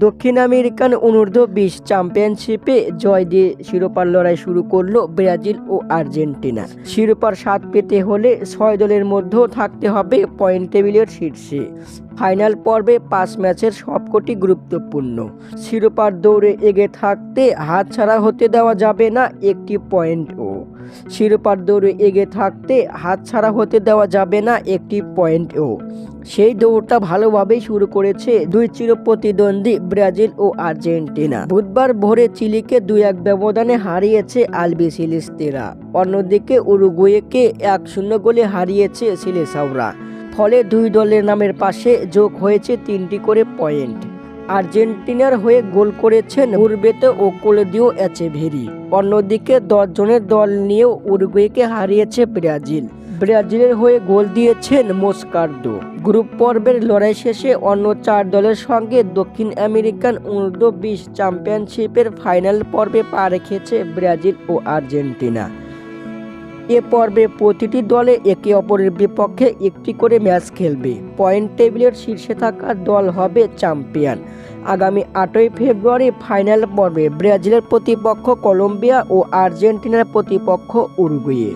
দক্ষিণ আমেরিকান অনূর্ধ্ব-20 চ্যাম্পিয়নশিপে জয় দিয়ে শিরোপার লড়াই শুরু করলো ব্রাজিল ও আর্জেন্টিনা। শিরোপার স্বাদ পেতে হলে 6 দলের মধ্যেও থাকতে হবে পয়েন্ট টেবিলের শীর্ষে। ফাইনাল পর্বে 5 ম্যাচের সবকটি গুরুত্বপূর্ণ। শিরোপার দৌড়ে এগিয়ে থাকতে হাতছাড়া হতে দেওয়া যাবে না একটি পয়েন্টও। শিরোপার দৌড়ে এগিয়ে থাকতে হাতছাড়া হতে দেওয়া যাবে না একটি পয়েন্টও। সেই দৌড়টা ভালোভাবেই শুরু করেছে দুই চিরপ্রতিদ্বন্দ্বী ব্রাজিল ও আর্জেন্টিনা। বুধবার ভোরে চিলিকে 2-1 ব্যবধানে হারিয়েছে আলবিসেলেস্তেরা। অন্যদিকে উরুগুয়েকে 1-0 গোলে হারিয়েছে সিলেসাওরা। ফলে দুই দলের নামের পাশে যোগ হয়েছে 3টি করে পয়েন্ট। আর্জেন্টিনার হয়ে গোল করেছেন উরবেতো ও ক্লদিও এচেভেরি। অন্যদিকে 10 জনের দল নিয়েও উরুগুয়েকে হারিয়েছে ব্রাজিল। ব্রাজিলের হয়ে গোল দিয়েছেন মোস্কার্দো। গ্রুপ পর্বের লড়াই শেষে অন্য 4 দলের সঙ্গে দক্ষিণ আমেরিকান অনূর্ধ্ব-20 চ্যাম্পিয়নশিপের ফাইনাল পর্বে পা রেখেছে ব্রাজিল ও আর্জেন্টিনা। এ পর্বে প্রতিটি দলে একে অপরের বিপক্ষে একটি করে ম্যাচ খেলবে। পয়েন্ট টেবিলের শীর্ষে থাকা দল হবে চ্যাম্পিয়ন। আগামী 8ই ফেব্রুয়ারি ফাইনাল পর্বে ব্রাজিলের প্রতিপক্ষ কলম্বিয়া ও আর্জেন্টিনার প্রতিপক্ষ উরুগুয়ে।